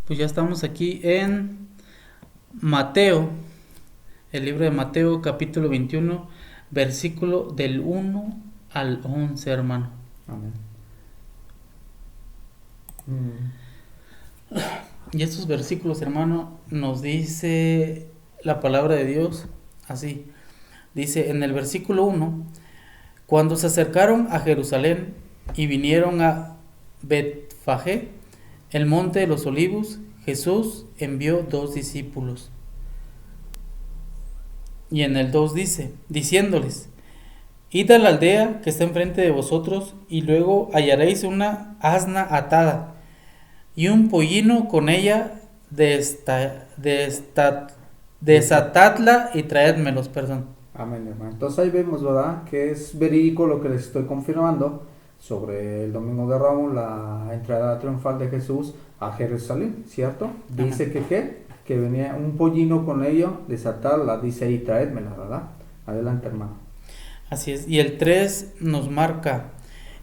Pues ya estamos aquí en Mateo, el libro de Mateo, capítulo 21, versículo del 1 al 11, hermano. Amén. Mm, Y estos versículos, hermano, nos dice la palabra de Dios así. Dice en el versículo 1: cuando se acercaron a Jerusalén y vinieron a Betfagé, el monte de los olivos, Jesús envió 2 discípulos. Y en el 2 dice, diciéndoles: id a la aldea que está enfrente de vosotros, y luego hallaréis una asna atada y un pollino con ella, desatadla y traédmelos, perdón. Amén, hermano. Entonces ahí vemos, ¿verdad? Que es verídico lo que les estoy confirmando sobre el Domingo de Ramos, la entrada triunfal de Jesús a Jerusalén, ¿cierto? Amén. Dice que ¿qué? Que venía un pollino con ello, desatarla, dice ahí, traédmela, ¿verdad? Adelante, hermano. Así es. Y el 3 nos marca: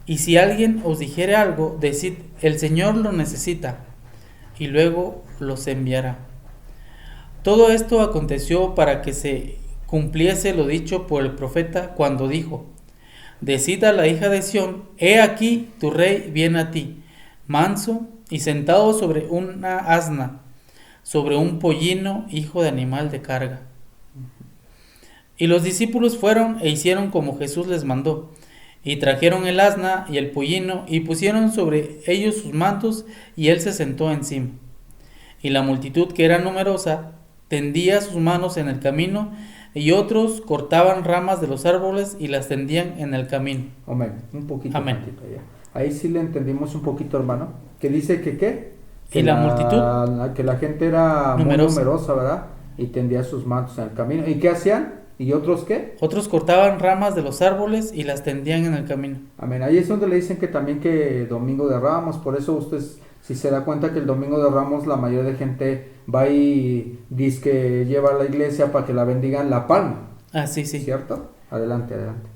y si alguien os dijere algo, decid, el Señor lo necesita, y luego los enviará. Todo esto aconteció para que se cumpliese lo dicho por el profeta cuando dijo: decid a la hija de Sión, he aquí tu rey viene a ti, manso y sentado sobre una asna, sobre un pollino, hijo de animal de carga. Y los discípulos fueron e hicieron como Jesús les mandó, y trajeron el asna y el pollino, y pusieron sobre ellos sus mantos, y él se sentó encima. Y la multitud, que era numerosa, tendía sus manos en el camino, y otros cortaban ramas de los árboles y las tendían en el camino. Amén. Un poquito, Amén. tantito ya. Ahí sí le entendimos un poquito, hermano. Que dice que ¿qué? Y la multitud Que la gente era muy numerosa. numerosa, ¿verdad? Y tendía sus mantos en el camino. ¿Y qué hacían? ¿Y otros qué? Otros cortaban ramas de los árboles y las tendían en el camino. Amén. Ahí es donde le dicen que también que Domingo de Ramos, por eso usted si se da cuenta que el Domingo de Ramos la mayoría de gente va y dice que lleva a la iglesia para que la bendigan la palma, Ah, sí, sí. ¿cierto? Adelante, adelante.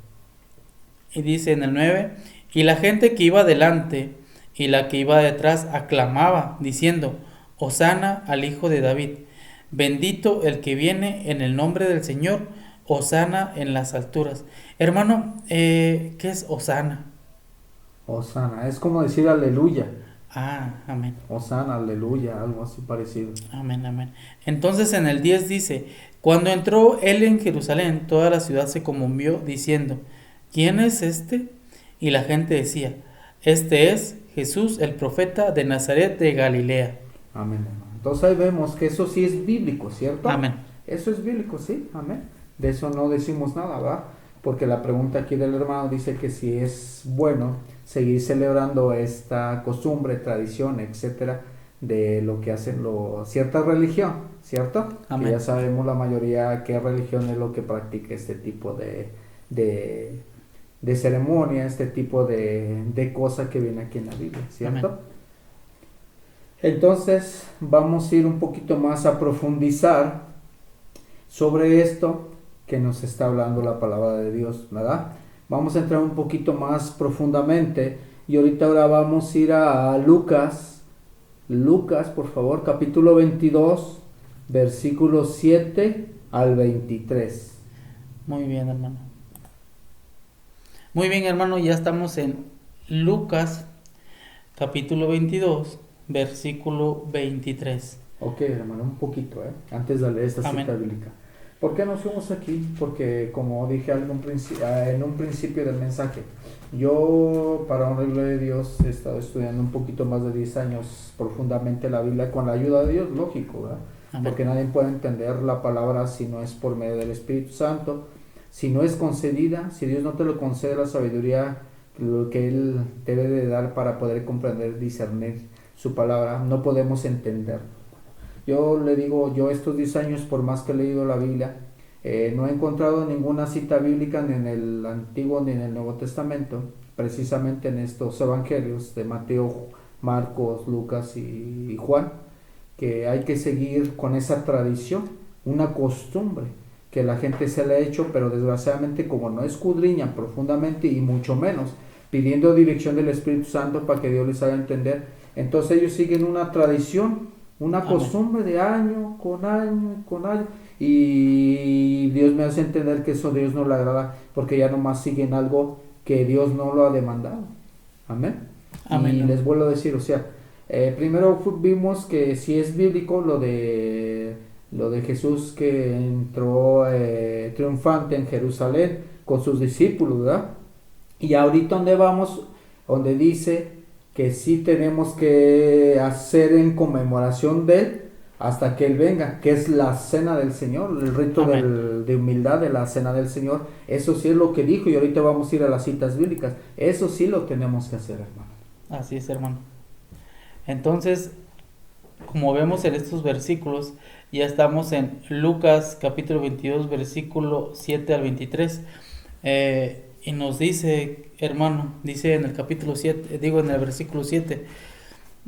Y dice en el 9: y la gente que iba delante y la que iba detrás aclamaba, diciendo: Hosana al Hijo de David, bendito el que viene en el nombre del Señor, Hosana en las alturas. Hermano, ¿qué es Hosana? Osana, es como decir aleluya. Ah, amén. Osana, aleluya, algo así parecido. Amén, amén. Entonces en el 10 dice: cuando entró él en Jerusalén, toda la ciudad se conmovió, diciendo: ¿quién es este? Y la gente decía: este es Jesús, el profeta de Nazaret de Galilea. Amén, hermano. Entonces ahí vemos que eso sí es bíblico, ¿cierto? Amén. Eso es bíblico, sí, amén. De eso no decimos nada, ¿verdad? Porque la pregunta aquí del hermano dice que si es bueno seguir celebrando esta costumbre, tradición, etcétera, de lo que hacen cierta religión, ¿cierto? Amén. Que ya sabemos la mayoría qué religión es lo que practica este tipo de, de ceremonia, este tipo de cosa que viene aquí en la Biblia, ¿cierto? Amén. Entonces vamos a ir un poquito más a profundizar sobre esto que nos está hablando la palabra de Dios, ¿verdad? Vamos a entrar un poquito más profundamente y ahora vamos a ir a Lucas, por favor, capítulo 22, versículos 7 al 23. Muy bien, hermano. Muy bien, hermano, ya estamos en Lucas, capítulo 22, versículo 23. Ok, hermano, un poquito, antes de leer esta Amén. cita bíblica. ¿Por qué nos fuimos aquí? Porque como dije en un principio del mensaje, yo para honrarle a Dios he estado estudiando un poquito más de 10 años profundamente la Biblia con la ayuda de Dios, lógico, ¿verdad? Amén. Porque nadie puede entender la palabra si no es por medio del Espíritu Santo, si no es concedida, si Dios no te lo concede la sabiduría lo que Él debe de dar para poder comprender, discernir su palabra, no podemos entender. Yo le digo, yo estos 10 años, por más que he leído la Biblia, no he encontrado ninguna cita bíblica ni en el Antiguo ni en el Nuevo Testamento, precisamente en estos evangelios de Mateo, Marcos, Lucas y Juan, que hay que seguir con esa tradición, una costumbre que la gente se le ha hecho, pero desgraciadamente como no escudriñan profundamente y mucho menos pidiendo dirección del Espíritu Santo para que Dios les haga entender, entonces ellos siguen una tradición Una Amén. costumbre de año con año y con año. Y Dios me hace entender que eso a Dios no le agrada porque ya nomás siguen algo que Dios no lo ha demandado. Amén. Amén, Y les hermano. vuelvo a decir, o sea, primero vimos que si es bíblico lo de Jesús que entró triunfante en Jerusalén con sus discípulos, ¿verdad? Y ahorita donde vamos, donde dice que sí tenemos que hacer en conmemoración de él hasta que él venga, que es la cena del Señor, el rito Amén. de humildad de la cena del Señor. Eso sí es lo que dijo y ahorita vamos a ir a las citas bíblicas. Eso sí lo tenemos que hacer, hermano. Así es, hermano. Entonces, como vemos en estos versículos, ya estamos en Lucas capítulo 22, versículo 7 al 23. Y nos dice, hermano, dice en el capítulo 7, digo en el versículo 7,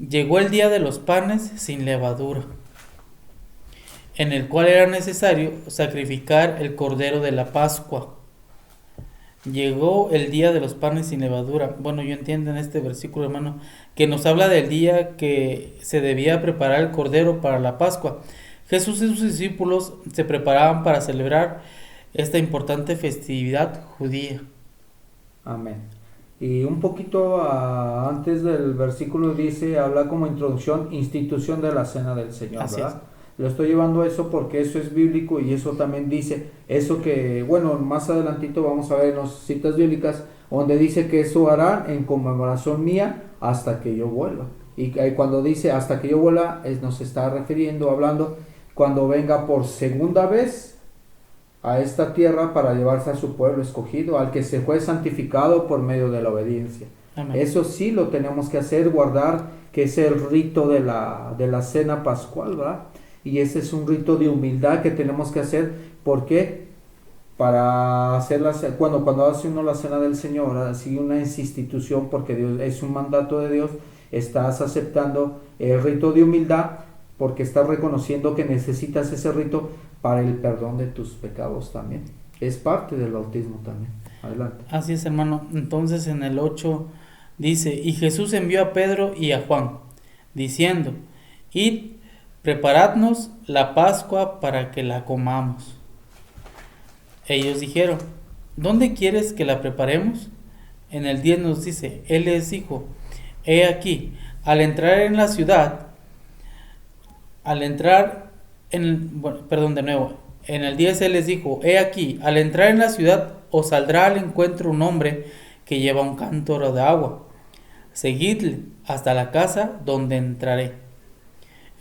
llegó el día de los panes sin levadura, en el cual era necesario sacrificar el cordero de la Pascua. Llegó el día de los panes sin levadura. Bueno, yo entiendo en este versículo, hermano, que nos habla del día que se debía preparar el cordero para la Pascua. Jesús y sus discípulos se preparaban para celebrar esta importante festividad judía. Amén. Y un poquito antes del versículo dice, habla como introducción, institución de la cena del Señor, Así es. ¿verdad? Lo estoy llevando a eso porque eso es bíblico y eso también dice, eso que, bueno, más adelantito vamos a ver en las citas bíblicas, donde dice que eso harán en conmemoración mía hasta que yo vuelva. Y cuando dice hasta que yo vuelva, nos está refiriendo, hablando, cuando venga por segunda vez a esta tierra para llevarse a su pueblo escogido, al que se fue santificado por medio de la obediencia. Amén. Eso sí lo tenemos que hacer, guardar, que es el rito de la cena pascual, ¿verdad? Y ese es un rito de humildad que tenemos que hacer, ¿por qué? Para hacer cuando hace uno la cena del Señor, así una institución, porque Dios, es un mandato de Dios, estás aceptando el rito de humildad, porque estás reconociendo que necesitas ese rito para el perdón de tus pecados también. Es parte del bautismo también. Adelante. Así es, hermano. Entonces en el 8 dice, y Jesús envió a Pedro y a Juan, diciendo, id, preparadnos la Pascua para que la comamos. Ellos dijeron, ¿dónde quieres que la preparemos? En el 10 nos dice, él les dijo, he aquí, al entrar en la ciudad, al entrar perdón, de nuevo, en el 10 él les dijo, he aquí, al entrar en la ciudad os saldrá al encuentro un hombre que lleva un cántaro de agua. Seguidle hasta la casa donde entraré.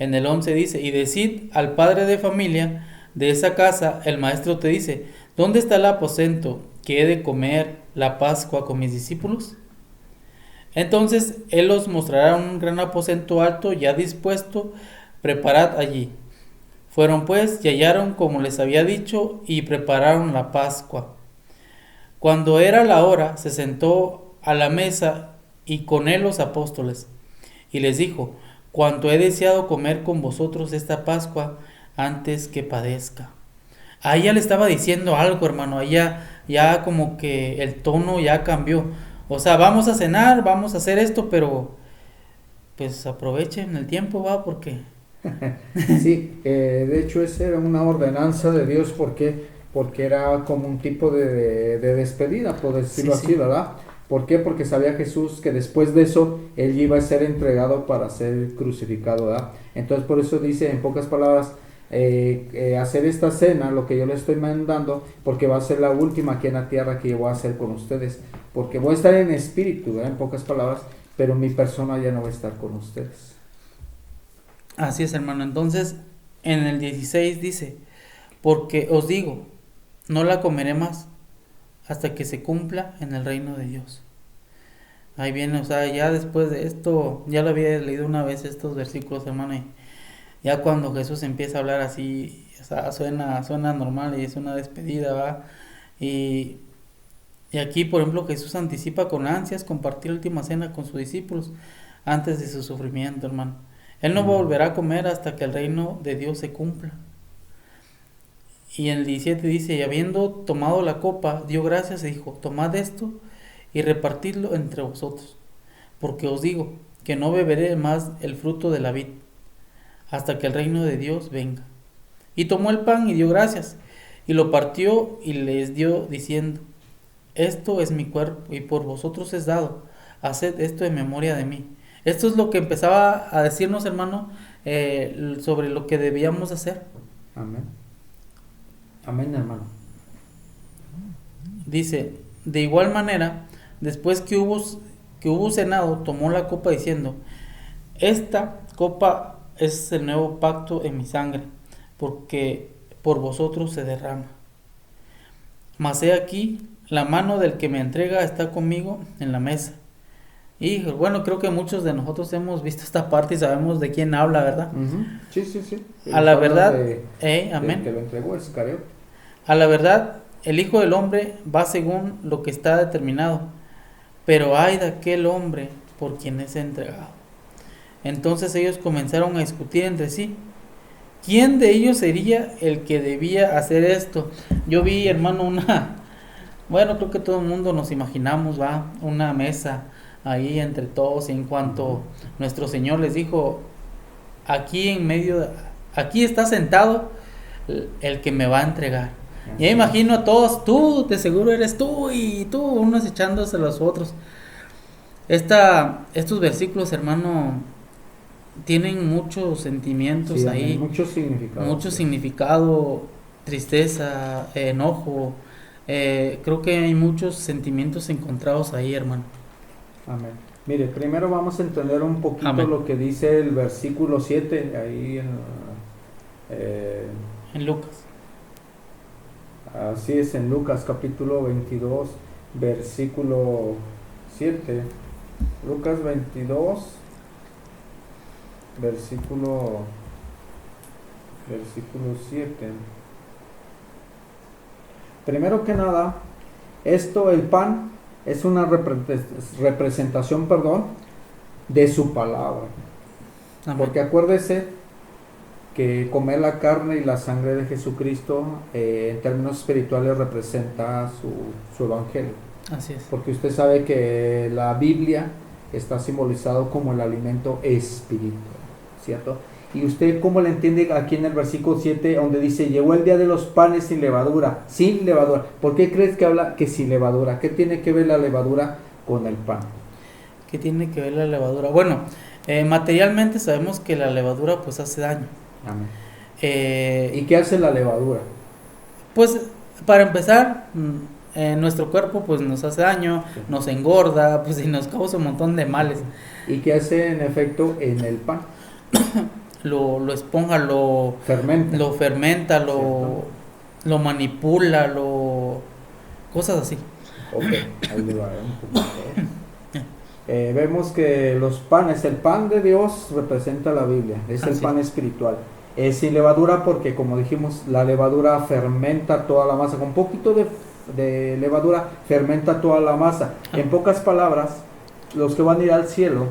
En el 11 dice, y decid al padre de familia de esa casa, el maestro te dice, ¿dónde está el aposento que he de comer la Pascua con mis discípulos? Entonces él os mostrará un gran aposento alto ya dispuesto, preparad allí. Fueron pues y hallaron como les había dicho y prepararon la Pascua. Cuando era la hora, se sentó a la mesa y con él los apóstoles, y les dijo, cuanto he deseado comer con vosotros esta Pascua antes que padezca. Ahí ya le estaba diciendo algo, hermano, ahí ya como que el tono ya cambió. O sea, vamos a cenar, vamos a hacer esto, pero pues aprovechen el tiempo, va, porque... Sí, de hecho esa era una ordenanza de Dios porque era como un tipo de despedida, por Sí, decirlo así, sí, ¿verdad? ¿Por qué? Porque sabía Jesús que después de eso él iba a ser entregado para ser crucificado, ¿verdad? Entonces por eso dice en pocas palabras, hacer esta cena, lo que yo le estoy mandando, porque va a ser la última aquí en la tierra que yo voy a hacer con ustedes, porque voy a estar en espíritu, ¿verdad? En pocas palabras, pero mi persona ya no va a estar con ustedes. así es, hermano. Entonces, en el 16 dice, porque os digo, no la comeré más hasta que se cumpla en el reino de Dios. Ahí viene, o sea, ya después de esto, ya lo había leído una vez estos versículos, hermano, y ya cuando Jesús empieza a hablar así, o sea, suena normal y es una despedida, ¿va? Y, y aquí, por ejemplo, Jesús anticipa con ansias compartir la última cena con sus discípulos antes de su sufrimiento, hermano. Él no Mm. volverá a comer hasta que el reino de Dios se cumpla. Y en el 17 dice, y habiendo tomado la copa, dio gracias y dijo, tomad esto y repartidlo entre vosotros, porque os digo que no beberé más el fruto de la vid hasta que el reino de Dios venga. Y tomó el pan y dio gracias, y lo partió y les dio, diciendo: esto es mi cuerpo, y por vosotros es dado, haced esto en memoria de mí. Esto es lo que empezaba a decirnos, hermano, sobre lo que debíamos hacer. Amén. Amén, hermano. Dice: de igual manera, después que hubo cenado, tomó la copa diciendo: esta copa es el nuevo pacto en mi sangre, porque por vosotros se derrama. Mas he aquí, la mano del que me entrega está conmigo en la mesa. Y bueno, creo que muchos de nosotros hemos visto esta parte y sabemos de quién habla, ¿verdad? Uh-huh. Sí, sí, sí. A la Habla verdad, del amén. que lo entregó, es Iscariote. A la verdad, el Hijo del Hombre va según lo que está determinado, pero ay de aquel hombre por quien es entregado. Entonces ellos comenzaron a discutir entre sí: ¿quién de ellos sería el que debía hacer esto? Yo vi, hermano, bueno, creo que todo el mundo nos imaginamos, una mesa ahí entre todos, y en cuanto nuestro Señor les dijo: aquí en medio, aquí está sentado el que me va a entregar. Ya imagino a todos: tú, de seguro eres tú, y tú, unos echándose a los otros. Estos versículos, hermano, tienen muchos sentimientos, sí, ahí, mucho significado, tristeza, enojo. Creo que hay muchos sentimientos encontrados ahí, hermano. Amén. Mire, primero vamos a entender un poquito Amén. Lo que dice el versículo 7 ahí en Lucas. Así es, en Lucas capítulo 22, versículo 7. Lucas 22, versículo 7. Primero que nada, el pan es una representación, de su palabra. Amén. Porque acuérdese que comer la carne y la sangre de Jesucristo en términos espirituales representa su evangelio. Así es. Porque usted sabe que la Biblia está simbolizado como el alimento espiritual, ¿cierto? Y usted, ¿cómo le entiende aquí en el versículo 7, donde dice: llegó el día de los panes sin levadura? Sin levadura. ¿Por qué crees que habla que sin levadura? ¿Qué tiene que ver la levadura con el pan? ¿Qué tiene que ver la levadura? Bueno, materialmente sabemos que la levadura pues hace daño. Amén. ¿Y qué hace la levadura? Pues para empezar, nuestro cuerpo pues nos hace daño, sí, nos engorda, pues y nos causa un montón de males. ¿Y qué hace en efecto en el pan? Lo esponja, lo fermenta, lo manipula, cosas así. Ok, ahí le va un poquito. Vemos que los panes, el pan de Dios representa la Biblia, es el pan espiritual. Sin levadura, porque como dijimos, la levadura fermenta toda la masa. Con un poquito de levadura fermenta toda la masa. En pocas palabras, los que van a ir al cielo,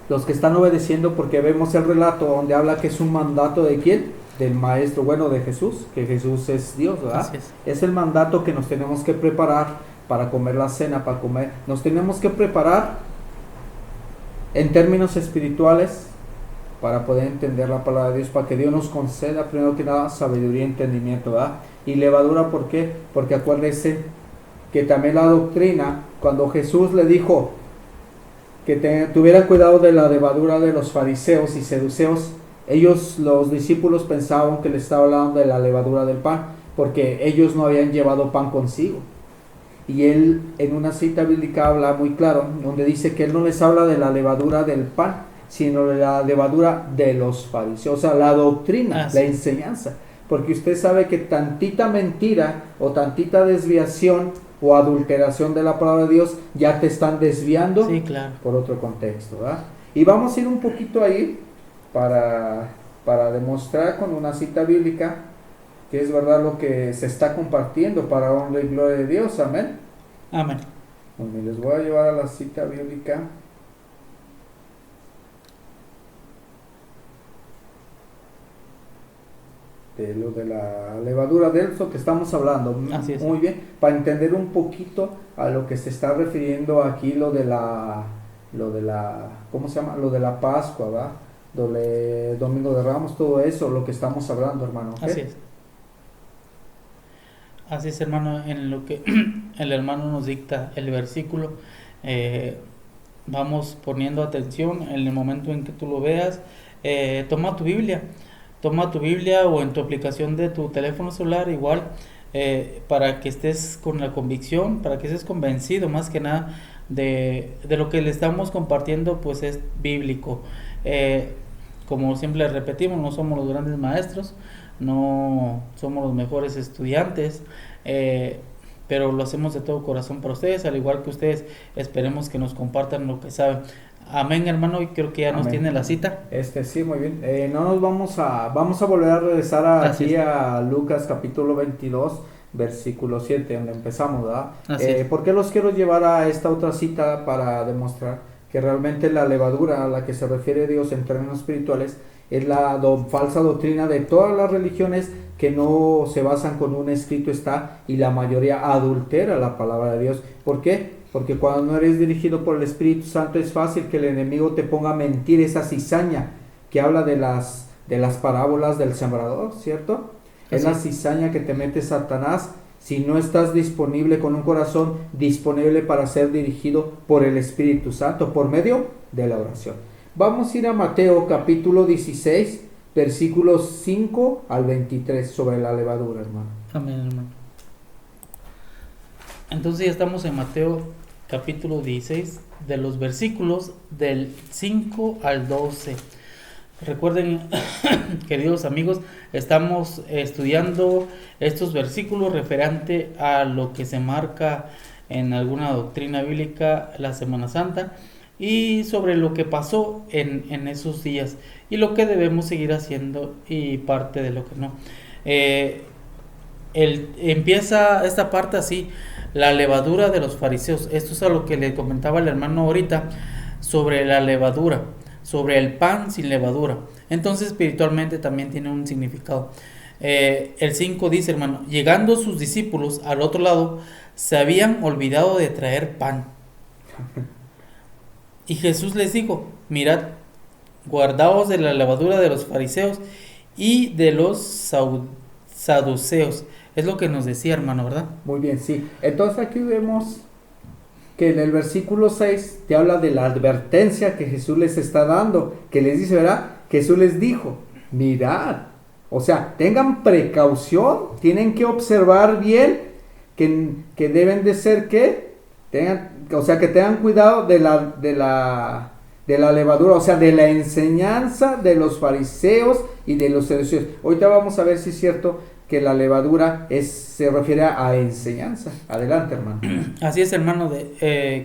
los que están obedeciendo, porque vemos el relato donde habla que es un mandato de ¿quién? Del maestro, bueno, de Jesús, que Jesús es Dios, ¿verdad? Es el mandato que nos tenemos que preparar para comer la cena, para comer. Nos tenemos que preparar en términos espirituales para poder entender la palabra de Dios, para que Dios nos conceda primero que nada sabiduría y entendimiento, ¿verdad? Y levadura, ¿por qué? Porque acuérdese que también la doctrina, cuando Jesús le dijo que tuviera cuidado de la levadura de los fariseos y seduceos, los discípulos pensaban que le estaba hablando de la levadura del pan, porque ellos no habían llevado pan consigo. Y él en una cita bíblica habla muy claro, donde dice que él no les habla de la levadura del pan, sino de la levadura de los fariseos, o sea, la doctrina, la enseñanza. Porque usted sabe que tantita mentira o tantita desviación o adulteración de la palabra de Dios ya te están desviando, sí, claro, por otro contexto, ¿verdad? Y vamos a ir un poquito ahí para demostrar con una cita bíblica que es verdad lo que se está compartiendo para honra y gloria de Dios. Amén. Amén. Bueno, les voy a llevar a la cita bíblica. De lo de la levadura, de eso que estamos hablando. Así es. Muy bien, para entender un poquito a lo que se está refiriendo aquí, lo de la ¿cómo se llama? Lo de la Pascua, ¿va? Domingo de Ramos, todo eso, lo que estamos hablando, hermano. ¿Ok? Así es. Así es, hermano, en lo que el hermano nos dicta el versículo, vamos poniendo atención en el momento en que tú lo veas. Toma tu Biblia o en tu aplicación de tu teléfono celular igual, para que estés con la convicción, para que estés convencido más que nada de lo que le estamos compartiendo, pues es bíblico. Como siempre repetimos, no somos los grandes maestros, no somos los mejores estudiantes, pero lo hacemos de todo corazón para ustedes, al igual que ustedes esperemos que nos compartan lo que saben. Amén, hermano, y creo que ya nos Amén. tiene la cita. Sí, muy bien. No nos vamos a volver a regresar Así aquí a Lucas capítulo 22, versículo 7, donde empezamos, ¿verdad? Así es. ¿Por qué los quiero llevar a esta otra cita? Para demostrar que realmente la levadura a la que se refiere Dios en términos espirituales es la falsa doctrina de todas las religiones que no se basan con un escrito está, y la mayoría adultera la palabra de Dios. ¿Por qué? Porque cuando no eres dirigido por el Espíritu Santo es fácil que el enemigo te ponga a mentir, esa cizaña que habla de las parábolas del sembrador, ¿cierto? Es la cizaña que te mete Satanás si no estás disponible con un corazón disponible para ser dirigido por el Espíritu Santo por medio de la oración. Vamos a ir a Mateo capítulo 16, versículos 5 al 23 sobre la levadura, hermano. Amén, hermano. Entonces ya estamos en Mateo capítulo 16, de los versículos del 5 al 12. Recuerden, queridos amigos, estamos estudiando estos versículos referente a lo que se marca en alguna doctrina bíblica la Semana Santa y sobre lo que pasó en esos días y lo que debemos seguir haciendo y parte de lo que no. Empieza esta parte así: la levadura de los fariseos. Esto es a lo que le comentaba el hermano ahorita sobre la levadura, sobre el pan sin levadura. Entonces espiritualmente también tiene un significado. El 5 dice, hermano: llegando sus discípulos al otro lado, se habían olvidado de traer pan. Y Jesús les dijo: mirad, guardaos de la levadura de los fariseos y de los saduceos. Es lo que nos decía, hermano, ¿verdad? Muy bien, sí. Entonces aquí vemos que en el versículo 6 te habla de la advertencia que Jesús les está dando, que les dice, ¿verdad? Jesús les dijo, mirad, o sea, tengan precaución, tienen que observar bien que deben de ser que tengan cuidado de la levadura, o sea, de la enseñanza de los fariseos y de los saduceos. Ahorita vamos a ver si es cierto que la levadura se refiere a enseñanza. Adelante, hermano. Así es, hermano,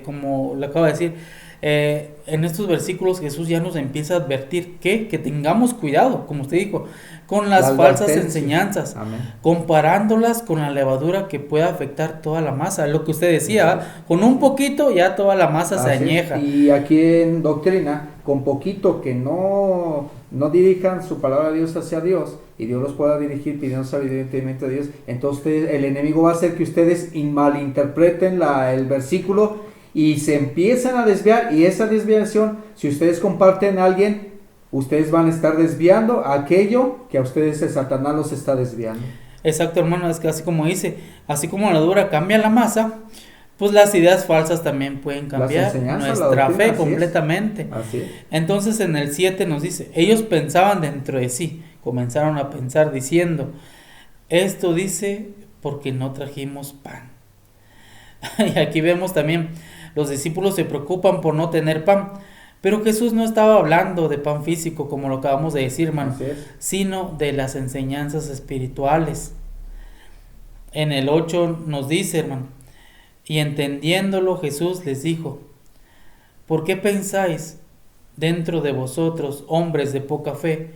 como le acabo de decir, en estos versículos Jesús ya nos empieza a advertir que tengamos cuidado, como usted dijo, con las falsas enseñanzas. Amén. Comparándolas con la levadura que puede afectar toda la masa. Lo que usted decía, con un poquito ya toda la masa se añeja. Y aquí en doctrina, con poquito que no dirijan su palabra de Dios hacia Dios, y Dios los pueda dirigir pidiendo sabiduría y entendimiento de Dios, entonces el enemigo va a hacer que ustedes malinterpreten el versículo y se empiezan a desviar, y esa desviación, si ustedes comparten a alguien, ustedes van a estar desviando aquello que a ustedes el Satanás los está desviando. Exacto, hermano, es que así como dice, así como la levadura cambia la masa, pues las ideas falsas también pueden cambiar nuestra fe completamente. Así es. Entonces en el 7 nos dice, ellos pensaban dentro de sí, comenzaron a pensar diciendo, esto dice porque no trajimos pan. Y aquí vemos también, los discípulos se preocupan por no tener pan, pero Jesús no estaba hablando de pan físico, como lo acabamos de decir, hermano, sino de las enseñanzas espirituales. En el 8 nos dice, hermano, y entendiéndolo Jesús les dijo, ¿por qué pensáis dentro de vosotros, hombres de poca fe,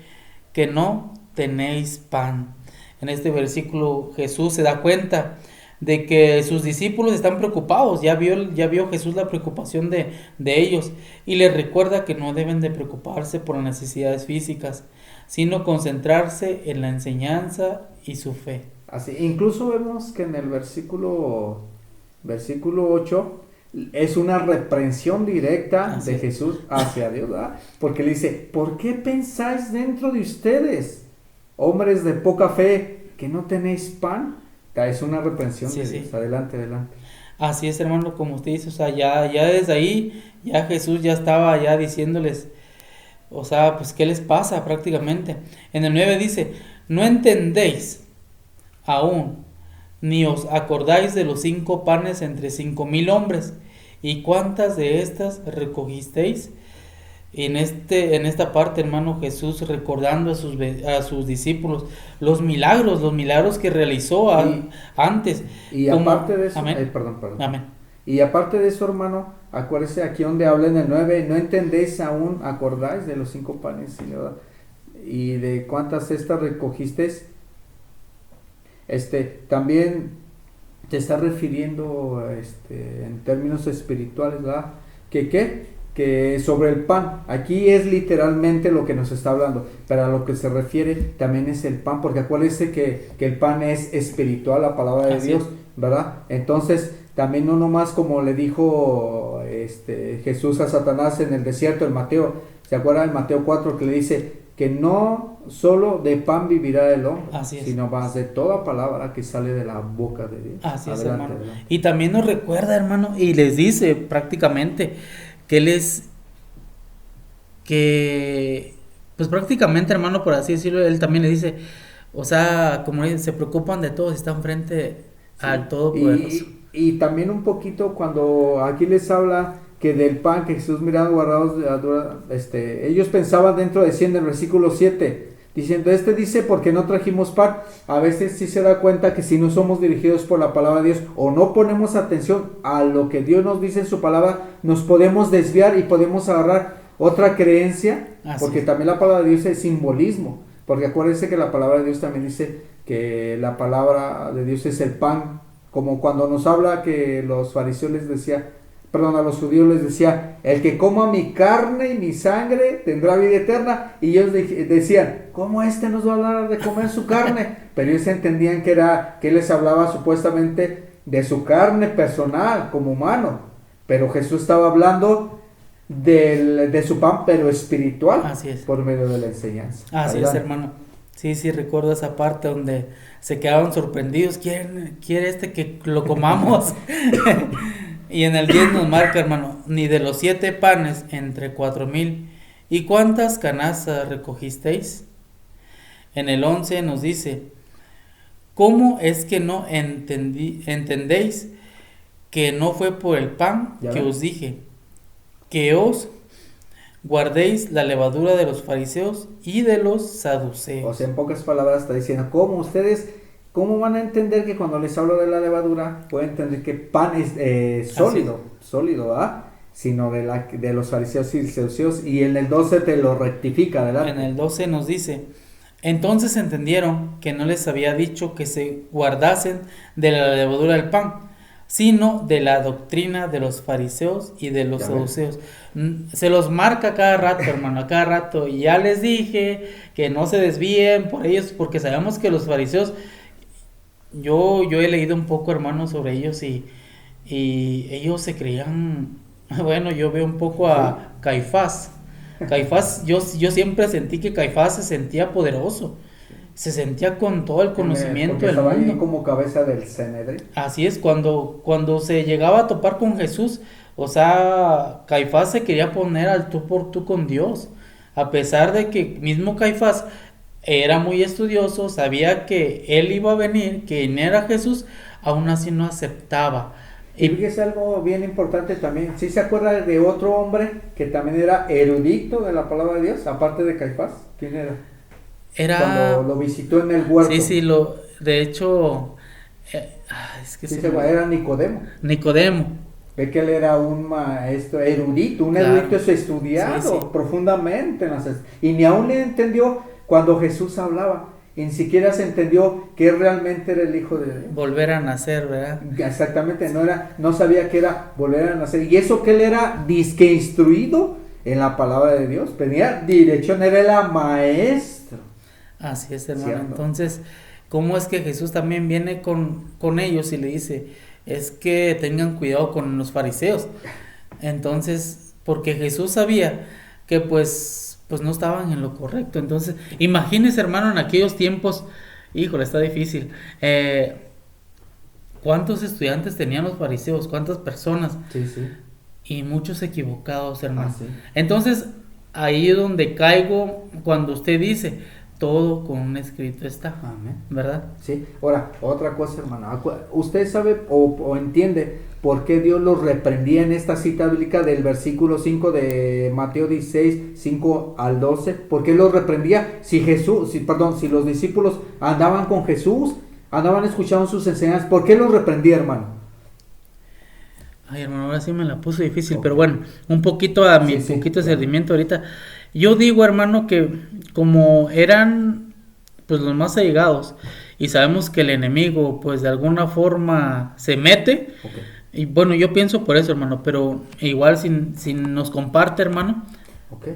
que no tenéis pan? En este versículo Jesús se da cuenta de que sus discípulos están preocupados. Ya vio Jesús la preocupación de ellos, y les recuerda que no deben de preocuparse por las necesidades físicas, sino concentrarse en la enseñanza y su fe. Así, incluso vemos que en el versículo 8 es una reprensión directa Así de es. Jesús hacia Dios, ¿verdad? Porque le dice, ¿por qué pensáis dentro de ustedes, hombres de poca fe, que no tenéis pan? Es una reprensión Sí, de sí. Dios. Adelante, adelante. Así es, hermano, como usted dice, o sea, ya desde ahí, ya Jesús ya estaba ya diciéndoles, o sea, pues, ¿qué les pasa prácticamente? En el 9 dice, no entendéis aún, ni os acordáis de los 5 panes entre 5,000 hombres, y cuántas de estas recogisteis. En esta parte, hermano, Jesús recordando a sus discípulos los milagros que realizó Y, antes. y Como, aparte de eso, amén, perdón. amén. Y aparte de eso, hermano, acuérdese aquí donde habla en el 9, no entendéis aún, acordáis de los 5 panes, ¿sí, verdad? Y de cuántas estas recogisteis. También te está refiriendo en términos espirituales, ¿verdad? Que sobre el pan, aquí es literalmente lo que nos está hablando, pero a lo que se refiere también es el pan, porque acuérdense que el pan es espiritual, la palabra de Así Dios, es. ¿verdad? Entonces, también no nomás como le dijo Jesús a Satanás en el desierto, en Mateo, ¿se acuerdan en Mateo 4 que le dice que no solo de pan vivirá el hombre, Así es. sino más de toda palabra que sale de la boca de Dios? Así es, Adelante, hermano. adelante. Y también nos recuerda, hermano, y les dice prácticamente pues prácticamente, hermano, por así decirlo, él también le dice, o sea, como dice, se preocupan de todos, están frente al Sí. Todopoderoso. Y también un poquito cuando aquí les habla que del pan que Jesús miraba guardados, ellos pensaban dentro de 100 del versículo 7, diciendo, dice porque no trajimos pan. A veces sí se da cuenta que si no somos dirigidos por la palabra de Dios o no ponemos atención a lo que Dios nos dice en su palabra, nos podemos desviar y podemos agarrar otra creencia, porque también la palabra de Dios es simbolismo, porque acuérdense que la palabra de Dios también dice que la palabra de Dios es el pan, como cuando nos habla que los fariseos les decía, perdón, a los judíos les decía, el que coma mi carne y mi sangre tendrá vida eterna, y ellos decían, ¿cómo nos va a hablar de comer su carne? Pero ellos entendían que él les hablaba supuestamente de su carne personal, como humano, pero Jesús estaba hablando de su pan, pero espiritual. Así es. Por medio de la enseñanza. Así Adelante. es, hermano. Sí, recuerdo esa parte donde se quedaron sorprendidos. ¿Quiere que lo comamos? Y en el 10 nos marca, hermano, ni de los 7 panes entre 4,000. ¿Y cuántas canastas recogisteis? En el 11 nos dice, ¿cómo es que no entendéis que no fue por el pan ¿Ya que ven? os dije, que os guardéis la levadura de los fariseos y de los saduceos? O sea, en pocas palabras está diciendo, ¿cómo van a entender que cuando les hablo de la levadura, pueden entender que pan es sólido, ¿verdad? Sino de los fariseos y saduceos, y en el 12 te lo rectifica, ¿verdad? En el 12 nos dice, entonces entendieron que no les había dicho que se guardasen de la levadura del pan, sino de la doctrina de los fariseos y de los saduceos. Se los marca cada rato, hermano, a cada rato. Y ya les dije que no se desvíen por ellos, porque sabemos que los fariseos, yo he leído un poco, hermano, sobre ellos y ellos se creían, bueno, yo veo un poco a Caifás. Caifás, yo siempre sentí que Caifás se sentía poderoso. Se sentía con todo el conocimiento del estaba mundo. ahí como cabeza del Sanedrín. Así es, cuando se llegaba a topar con Jesús, o sea, Caifás se quería poner al tú por tú con Dios, a pesar de que mismo Caifás era muy estudioso, sabía que él iba a venir, que no era Jesús, aún así no aceptaba. Y fíjese algo bien importante también, ¿sí se acuerda de otro hombre que también era erudito de la palabra de Dios, aparte de Caifás? ¿Quién era? Cuando lo visitó en el huerto. Sí, de hecho, es que era Nicodemo. Nicodemo. Ve que él era un maestro erudito, erudito es estudiado profundamente. Y ni aún le entendió cuando Jesús hablaba. Y ni siquiera se entendió que realmente era el Hijo de Dios. Volver a nacer, ¿verdad? Exactamente, no sabía que era volver a nacer. Y eso que él era disque instruido en la palabra de Dios. Tenía dirección, era maestro. Así es, hermano. ¿Cierto? Entonces, ¿cómo es que Jesús también viene con ellos y le dice, es que tengan cuidado con los fariseos. Entonces, porque Jesús sabía que pues no estaban en lo correcto. Entonces, imagínese, hermano, en aquellos tiempos, híjole, está difícil. ¿Cuántos estudiantes tenían los fariseos? ¿Cuántas personas? Sí, sí. Y muchos equivocados, hermano. Ah, sí. Entonces, ahí es donde caigo cuando usted dice, todo con un escrito está, Amén. ¿verdad? Sí. Ahora, otra cosa, hermano. ¿Usted sabe o entiende por qué Dios los reprendía en esta cita bíblica del versículo 5 de Mateo 16, 5 al 12? ¿Por qué los reprendía? Si los discípulos andaban con Jesús, andaban escuchando sus enseñanzas, ¿por qué los reprendía, hermano? Ay, hermano, ahora sí me la puso difícil, Ok. pero bueno, un poquito a mi Sí, poquito de claro. servimiento ahorita. Yo digo, hermano, que como eran pues los más allegados y sabemos que el enemigo pues de alguna forma se mete, Ok. y bueno, yo pienso por eso, hermano, pero igual si nos comparte, hermano. Ok.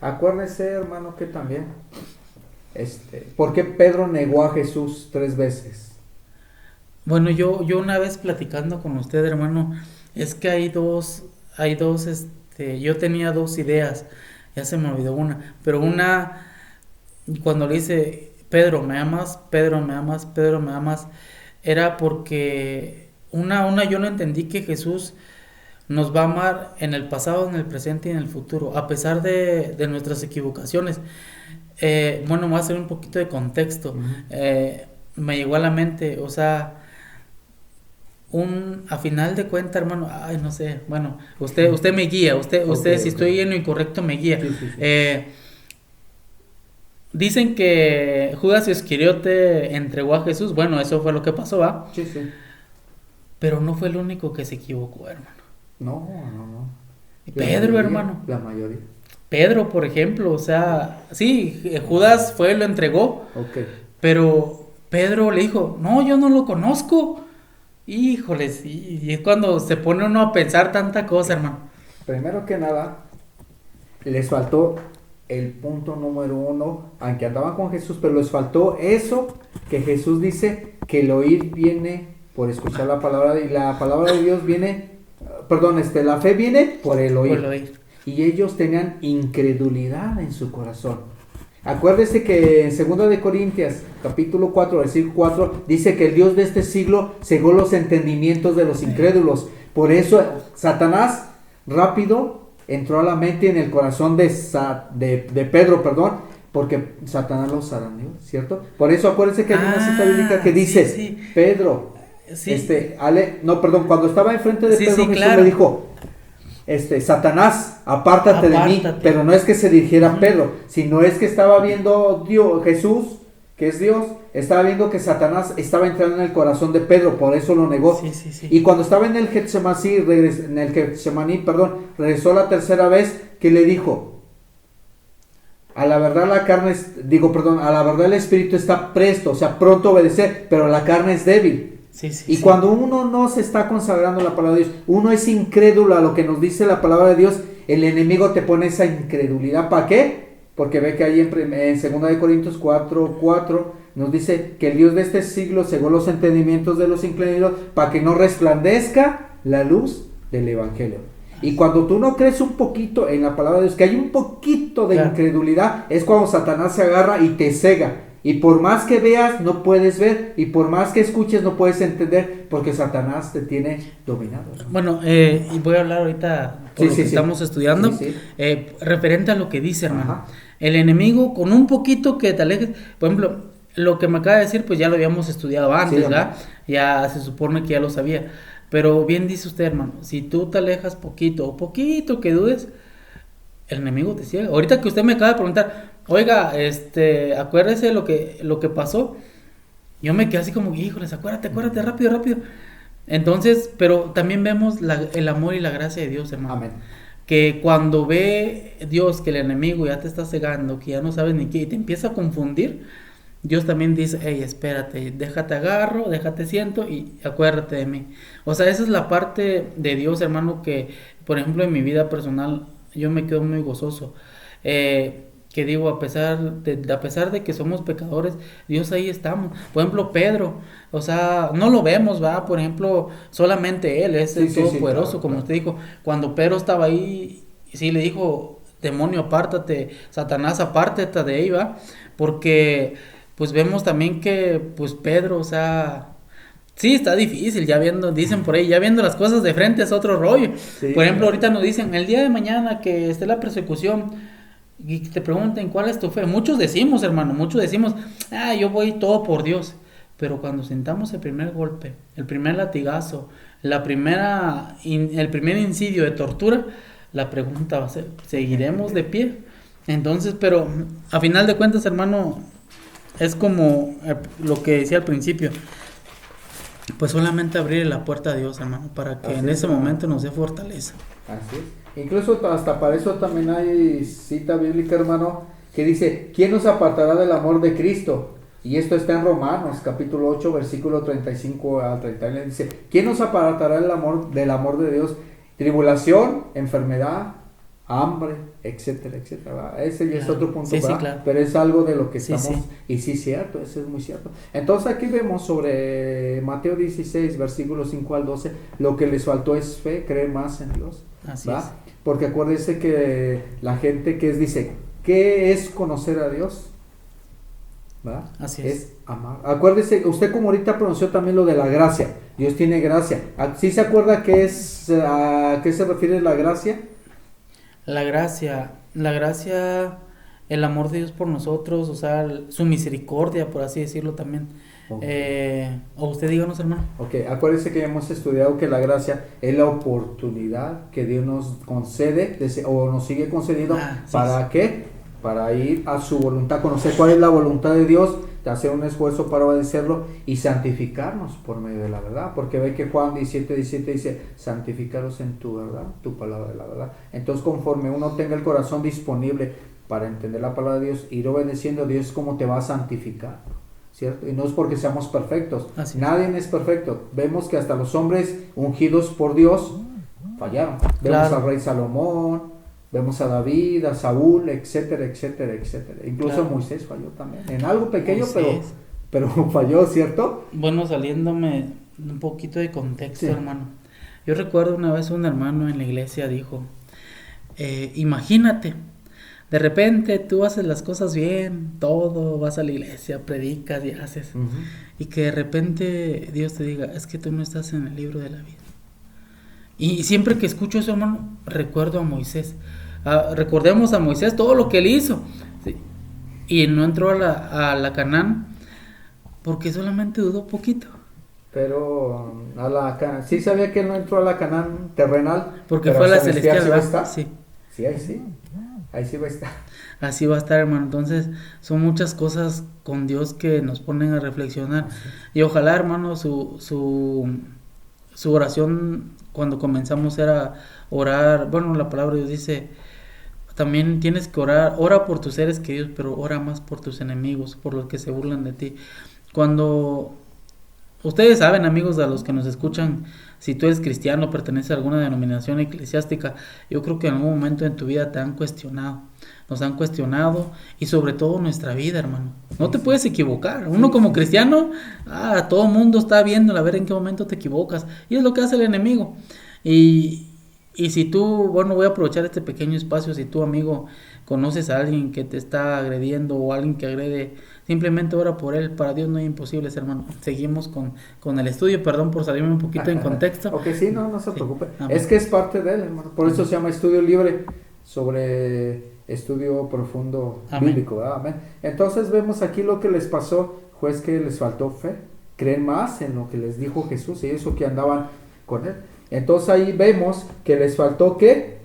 Acuérdese, hermano, que también, ¿por qué Pedro negó a Jesús 3 veces? Bueno, yo una vez platicando con usted, hermano, es que yo tenía dos ideas, ya se me olvidó una, pero una, cuando le dice, Pedro, ¿me amas? Pedro, ¿me amas? Pedro, ¿me amas? Era porque una yo no entendí que Jesús nos va a amar en el pasado, en el presente y en el futuro, a pesar de nuestras equivocaciones. Bueno, voy a hacer un poquito de contexto. Ujú. Me llegó a la mente, o sea, a final de cuenta, hermano, ay, no sé, bueno, usted me guía, usted, Ok, si ok. estoy en lo incorrecto me guía. Sí, sí, sí. Dicen que Judas Iscariote entregó a Jesús, bueno, eso fue lo que pasó, ¿va? Sí, sí. Pero no fue el único que se equivocó, hermano. No, no, no. Y La Pedro, mayoría, hermano, la mayoría. Pedro, por ejemplo, o sea, sí, Judas fue, lo entregó, Ok. pero Pedro le dijo, no, yo no lo conozco. Híjoles, y es cuando se pone uno a pensar tanta cosa, hermano. Primero que nada, les faltó el punto número 1, aunque andaban con Jesús, pero les faltó eso que Jesús dice, que el oír viene por escuchar la palabra, y la palabra de Dios viene, la fe viene por el oír. Por el oír. Y ellos tenían incredulidad en su corazón. Acuérdese que en 2 de Corintios, capítulo 4, versículo 4, dice que el Dios de este siglo cegó los entendimientos de los incrédulos. Por eso Satanás rápido entró a la mente y en el corazón de Pedro, porque Satanás los zarandeó, ¿cierto? Por eso acuérdense que hay una cita bíblica que dice, sí. Pedro, Sí. cuando estaba enfrente de Sí, Pedro, sí, Jesús claro. le dijo, Satanás, apártate de mí, Apártate. pero no es que se dirigiera a Ujú. Pedro, sino es que estaba viendo Jesús, que es Dios, estaba viendo que Satanás estaba entrando en el corazón de Pedro, por eso lo negó. Sí. Y cuando estaba en el Getsemaní, regresó la tercera vez, que le dijo, a la verdad a la verdad el espíritu está presto, o sea, pronto a obedecer, pero la carne es débil. Y cuando uno no se está consagrando a la palabra de Dios, uno es incrédulo a lo que nos dice la palabra de Dios, el enemigo te pone esa incredulidad. ¿Para qué? Porque ve que ahí en 2 de Corintios 4 nos dice que el Dios de este siglo cegó los entendimientos de los incrédulos para que no resplandezca la luz del evangelio. Y cuando tú no crees un poquito en la palabra de Dios, que hay un poquito de incredulidad, es cuando Satanás se agarra y te cega. Y por más que veas, no puedes ver. Y por más que escuches, no puedes entender. Porque Satanás te tiene dominado. Bueno, y voy a hablar ahorita por lo que estamos estudiando. Referente a lo que dice, hermano. Ajá. El enemigo, con un poquito que te alejes, por ejemplo, lo que me acaba de decir, pues ya lo habíamos estudiado antes, ¿verdad? Ya se supone que ya lo sabía. Pero bien dice usted, hermano, si tú te alejas poquito que dudes, el enemigo te ciega. Ahorita que usted me acaba de preguntar, oiga, acuérdese lo que pasó. Yo me quedé así como, híjoles, acuérdate, rápido. Entonces, pero también vemos el amor y la gracia de Dios, hermano. Amén. Que cuando ve Dios que el enemigo ya te está cegando, que ya no sabes ni qué, y te empieza a confundir, Dios también dice, hey, espérate, déjate agarro, déjate siento y acuérdate de mí. O sea, esa es la parte de Dios, hermano, que, por ejemplo, en mi vida personal, yo me quedo muy gozoso. que digo, a pesar de que somos pecadores, Dios ahí estamos. Por ejemplo, Pedro, o sea, no lo vemos, va, por ejemplo, solamente Él es Sí, el sí, sí, Todopoderoso, claro, como claro. usted dijo, cuando Pedro estaba ahí, sí le dijo, demonio, apártate, Satanás, apártate de ahí, va, porque pues vemos también que, pues Pedro, o sea, sí, está difícil, ya viendo, dicen por ahí, ya viendo las cosas de frente es otro rollo. Por Sí, ejemplo, claro. ahorita nos dicen, el día de mañana que esté la persecución, y te pregunten cuál es tu fe. Muchos decimos, hermano, muchos decimos, yo voy todo por Dios. Pero cuando sentamos el primer golpe, el primer latigazo, el primer incidio de tortura, la pregunta va a ser, ¿seguiremos de pie? Entonces, pero a final de cuentas, hermano, es como lo que decía al principio, pues solamente abrir la puerta a Dios, hermano, para que Así en es, ese hermano. momento nos dé fortaleza. Así es. Incluso hasta para eso también hay cita bíblica, hermano, que dice, ¿quién nos apartará del amor de Cristo? Y esto está en Romanos, capítulo 8, versículo 35 al 39. Dice, ¿quién nos apartará del amor de Dios? Tribulación, enfermedad, hambre, etcétera, etcétera. ¿Verdad? Ese ya es Claro. otro punto, Sí, sí, ¿verdad? claro. Pero es algo de lo que Sí, estamos, sí. y sí, cierto, eso es muy cierto. Entonces aquí vemos sobre Mateo 16, versículos 5 al 12, lo que les faltó es fe, creer más en Dios. Así ¿Va? es. Porque acuérdese que la gente dice, ¿qué es conocer a Dios? ¿Va? Así Es amar. Acuérdese, usted como ahorita pronunció también lo de la gracia. Dios tiene gracia. ¿Sí se acuerda a qué se refiere la gracia? La gracia, el amor de Dios por nosotros, o sea, su misericordia, por así decirlo también. Ok. O usted díganos, hermano. Ok, acuérdese que hemos estudiado que la gracia es la oportunidad que Dios nos concede o nos sigue concediendo. Sí, ¿Para sí. qué? Para ir a su voluntad, conocer cuál es la voluntad de Dios, de hacer un esfuerzo para obedecerlo y santificarnos por medio de la verdad. Porque ve que Juan 17 dice, santificaros en tu verdad, tu palabra de la verdad. Entonces conforme uno tenga el corazón disponible para entender la palabra de Dios, ir obedeciendo a Dios, ¿cómo te va a santificar? ¿Cierto? Y no es porque seamos perfectos, Así es. nadie es perfecto. Vemos que hasta los hombres ungidos por Dios fallaron. Vemos Claro. al rey Salomón, vemos a David, a Saúl, etcétera, etcétera, etcétera. Incluso Claro. Moisés falló también, en algo pequeño, Moisés. pero falló, ¿cierto? Bueno, saliéndome un poquito de contexto, Sí. hermano. Yo recuerdo una vez un hermano en la iglesia dijo, imagínate, de repente tú haces las cosas bien, todo, vas a la iglesia, predicas y haces, Uh-huh. y que de repente Dios te diga, es que tú no estás en el libro de la vida. Y siempre que escucho eso, hermano, recuerdo a Moisés. Recordemos a Moisés todo lo que él hizo. ¿Sí? Y no entró a la Canaán porque solamente dudó poquito. Pero sí sabía que no entró a la Canaán terrenal, Porque pero fue a la celestial celestial, sí va a ¿verdad? estar. Sí. Sí, ahí sí va a estar. Así va a estar, hermano. Entonces, son muchas cosas con Dios que nos ponen a reflexionar. Y ojalá, hermano, su oración cuando comenzamos era orar. Bueno, la palabra de Dios dice, también tienes que orar. Ora por tus seres queridos, pero ora más por tus enemigos, por los que se burlan de ti. Cuando ustedes saben, amigos, a los que nos escuchan, si tú eres cristiano, perteneces a alguna denominación eclesiástica, yo creo que en algún momento en tu vida te han cuestionado. Nos han cuestionado y sobre todo nuestra vida, hermano. No te puedes equivocar. Uno como cristiano, todo el mundo está viendo a ver en qué momento te equivocas. Y es lo que hace el enemigo. Y si tú, bueno, voy a aprovechar este pequeño espacio, si tú, amigo, conoces a alguien que te está agrediendo o alguien que agrede, simplemente ora por él. Para Dios no hay imposibles, hermano. Seguimos con el estudio. Perdón por salirme un poquito en contexto. Ok, sí, no se preocupe. Amén. Es que es parte de él, hermano. Por eso se llama estudio libre sobre estudio profundo bíblico. ¿Verdad? Amén. Entonces vemos aquí lo que les pasó, fue que les faltó fe. Creen más en lo que les dijo Jesús y eso que andaban con él. Entonces ahí vemos que les faltó ¿qué?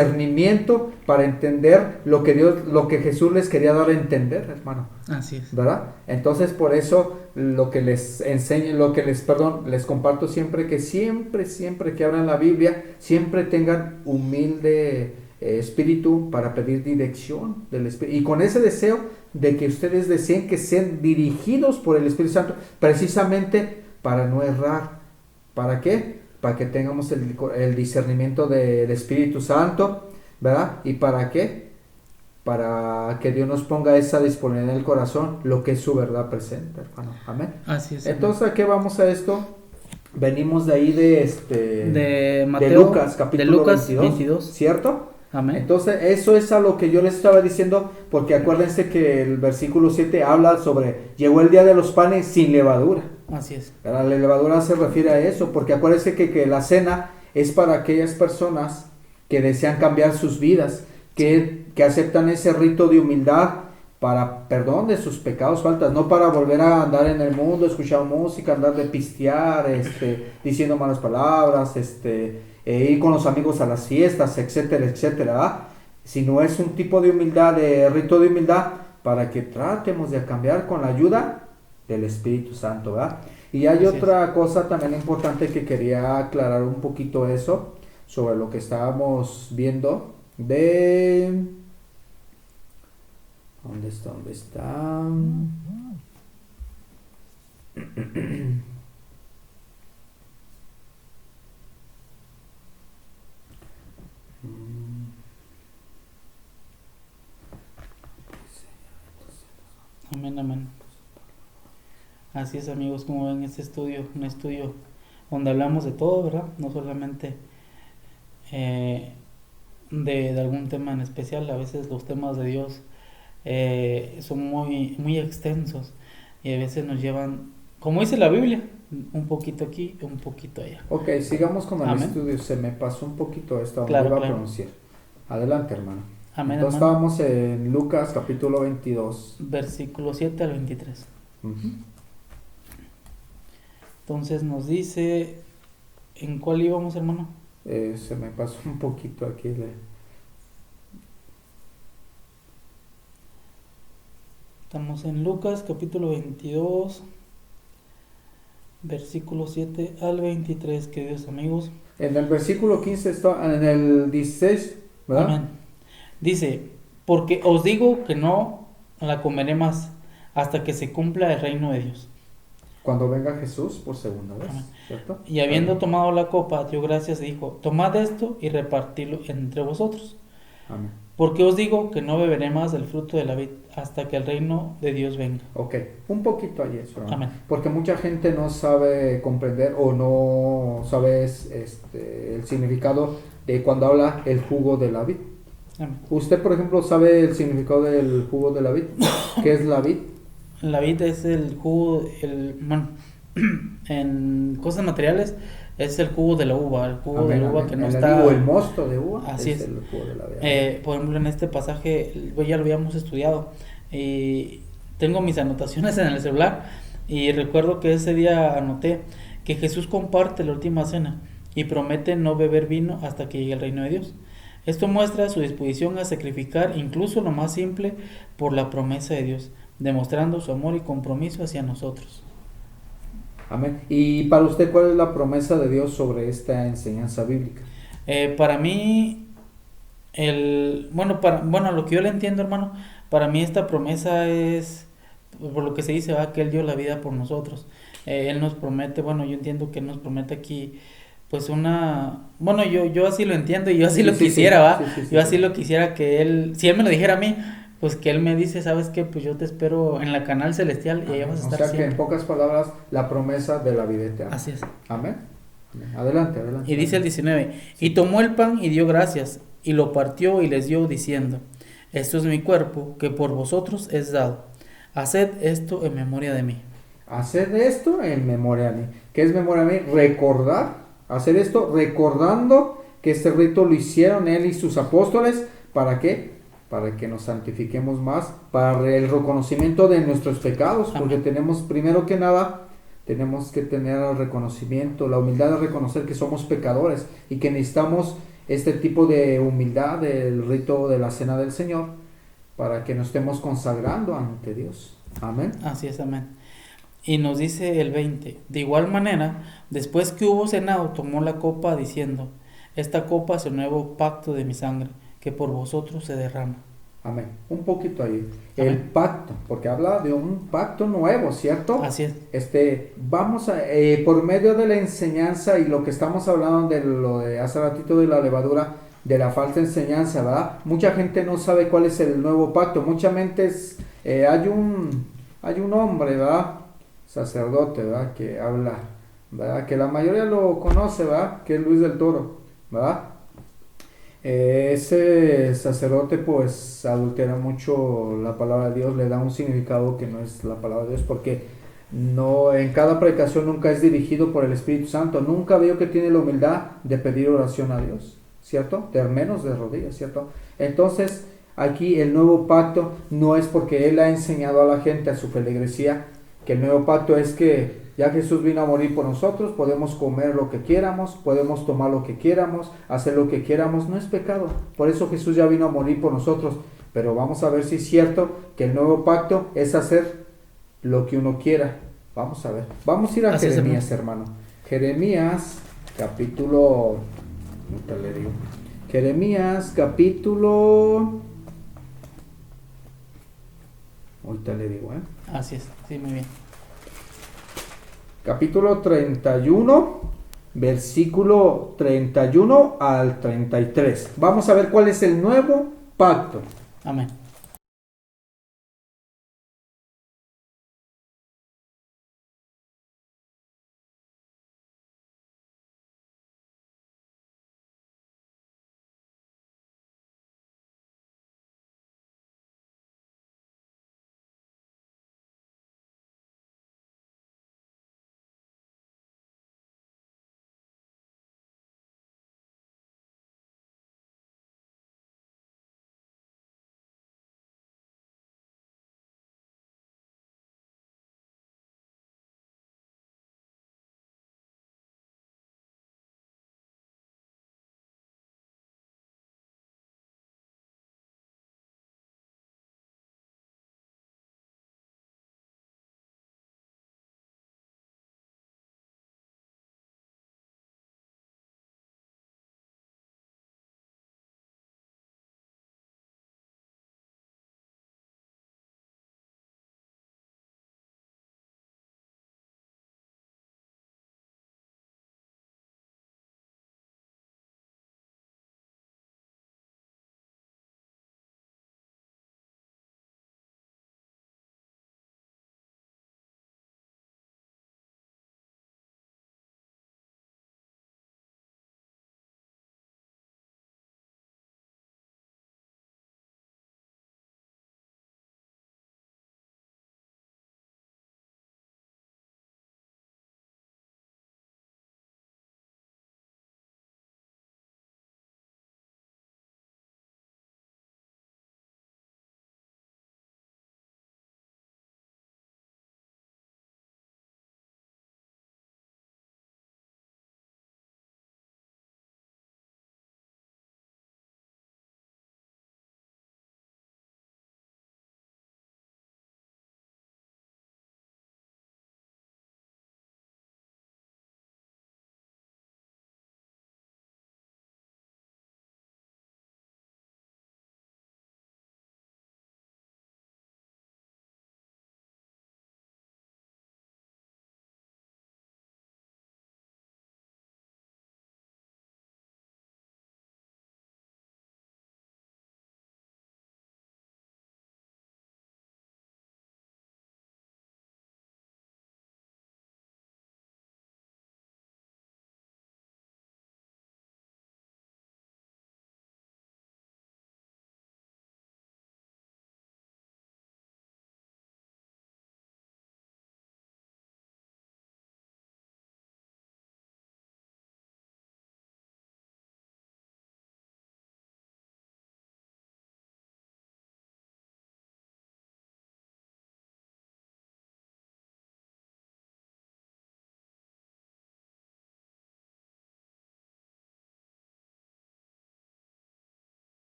Discernimiento para entender lo que Jesús les quería dar a entender, hermano. Así es. ¿Verdad? Entonces por eso lo que les enseño, les comparto siempre que abran la Biblia, siempre tengan humilde espíritu para pedir dirección del Espíritu. Y con ese deseo de que ustedes deseen que sean dirigidos por el Espíritu Santo, precisamente para no errar. ¿Para qué? Para que tengamos el discernimiento del Espíritu Santo, ¿verdad? ¿Y para qué? para que Dios nos ponga esa disponibilidad en el corazón, lo que es su verdad presente, hermano. Amén. Así es. Entonces, ¿a qué vamos a esto? Venimos de ahí de Mateo, de Lucas, capítulo de Lucas 22, ¿cierto? Amén. Entonces, eso es a lo que yo les estaba diciendo, porque acuérdense que el versículo 7 habla sobre, llegó el día de los panes sin levadura. Así es. La levadura se refiere a eso, porque acuérdense que la cena es para aquellas personas que desean cambiar sus vidas, que aceptan ese rito de humildad para perdón de sus pecados, faltas, no para volver a andar en el mundo, escuchar música, andar de pistear, diciendo malas palabras, ir con los amigos a las fiestas, etcétera, etcétera, ¿verdad? Sino es un tipo de humildad, de rito de humildad, para que tratemos de cambiar con la ayuda del Espíritu Santo, ¿verdad? Y hay otra cosa también importante que quería aclarar un poquito eso, sobre lo que estábamos viendo, de... ¿Dónde está? ¿Dónde está? Amén, amén. Así es, amigos, como ven este estudio, un estudio donde hablamos de todo, ¿verdad? No solamente de algún tema en especial. A veces los temas de Dios son muy, muy extensos y a veces nos llevan, como dice la Biblia, un poquito aquí, un poquito allá. Ok, sigamos con el Amén. estudio. Se me pasó un poquito esta, donde Claro, iba a claro. pronunciar. Adelante, hermano. Amén, Entonces amén. estábamos en Lucas capítulo 22. Versículo 7 al 23. Ujú. Entonces nos dice, ¿en cuál íbamos, hermano? Se me pasó un poquito aquí. Estamos en Lucas capítulo 22, versículo 7 al 23, queridos amigos. En el versículo 15 está, en el 16, ¿verdad? Amén. Dice, porque os digo que no la comeré más hasta que se cumpla el reino de Dios. Cuando venga Jesús por segunda vez, Amén. ¿cierto? Y habiendo tomado la copa, dio gracias y dijo, tomad esto y repartidlo entre vosotros. Amén. Porque os digo que no beberé más del fruto de la vid hasta que el reino de Dios venga. Ok, un poquito ahí eso, ¿no? Amén. Porque mucha gente no sabe comprender o no sabe el significado de cuando habla el jugo de la vid. Amén. ¿Usted, por ejemplo, sabe el significado del jugo de la vid? ¿Qué es la vid? La vid es el jugo, bueno, en cosas materiales es el jugo de la uva, el jugo de la uva que no está... O el mosto de uva. Así es. El jugo de la vid. Por ejemplo, en este pasaje ya lo habíamos estudiado y tengo mis anotaciones en el celular y recuerdo que ese día anoté que Jesús comparte la última cena y promete no beber vino hasta que llegue el reino de Dios. Esto muestra su disposición a sacrificar incluso lo más simple por la promesa de Dios, demostrando su amor y compromiso hacia nosotros. Amén. Y para usted, ¿cuál es la promesa de Dios sobre esta enseñanza bíblica? Para mí, lo que yo le entiendo, hermano, para mí esta promesa es, por lo que se dice, va, que Él dio la vida por nosotros. Él nos promete, yo entiendo que Él nos promete aquí, pues yo así lo entiendo y yo así lo quisiera, ¿va? Yo así lo quisiera que Él, si Él me lo dijera a mí, pues que Él me dice, ¿sabes qué? Pues yo te espero en la canal celestial y allá vas a estar siempre. Que en pocas palabras, la promesa de la vida eterna. Así es. Amén. Adelante. Y dice el 19, y tomó el pan y dio gracias, y lo partió y les dio diciendo, esto es mi cuerpo, que por vosotros es dado. Haced esto en memoria de mí. Haced esto en memoria de mí. ¿Qué es memoria de mí? Recordar. Hacer esto recordando que este rito lo hicieron Él y sus apóstoles. ¿Para qué? Para que nos santifiquemos más, para el reconocimiento de nuestros pecados, porque tenemos, primero que nada, tenemos que tener el reconocimiento, la humildad de reconocer que somos pecadores y que necesitamos este tipo de humildad del rito de la Cena del Señor para que nos estemos consagrando ante Dios. Amén. Así es, amén. Y nos dice el 20, de igual manera, después que hubo cenado, tomó la copa diciendo, esta copa es el nuevo pacto de mi sangre, que por vosotros se derrama. Amén. Un poquito ahí. Amén. El pacto, porque habla de un pacto nuevo, ¿cierto? Así es. Vamos a, por medio de la enseñanza y lo que estamos hablando de lo de hace ratito de la levadura, de la falsa enseñanza, ¿verdad? Mucha gente no sabe cuál es el nuevo pacto. Mucha gente hay un hombre, ¿verdad? Sacerdote, ¿verdad? Que habla, ¿verdad? Que la mayoría lo conoce, ¿verdad? Que es Luis del Toro, ¿verdad? Ese sacerdote pues adultera mucho la palabra de Dios, le da un significado que no es la palabra de Dios, porque no, en cada predicación nunca es dirigido por el Espíritu Santo. Nunca veo que tiene la humildad de pedir oración a Dios, ¿cierto? De menos de rodillas, ¿cierto? Entonces, aquí el nuevo pacto no es porque Él ha enseñado a la gente, a su feligresía, que el nuevo pacto es que ya Jesús vino a morir por nosotros, podemos comer lo que quieramos, podemos tomar lo que quieramos, hacer lo que quieramos, no es pecado. Por eso Jesús ya vino a morir por nosotros. Pero vamos a ver si es cierto que el nuevo pacto es hacer lo que uno quiera. Vamos a ver. Vamos a ir a Así es, Jeremías, hermano. Jeremías, capítulo... ¿Qué le digo? Jeremías, capítulo... Ahorita le digo, Así es, sí, muy bien. Capítulo 31, versículo 31 al 33. Vamos a ver cuál es el nuevo pacto. Amén.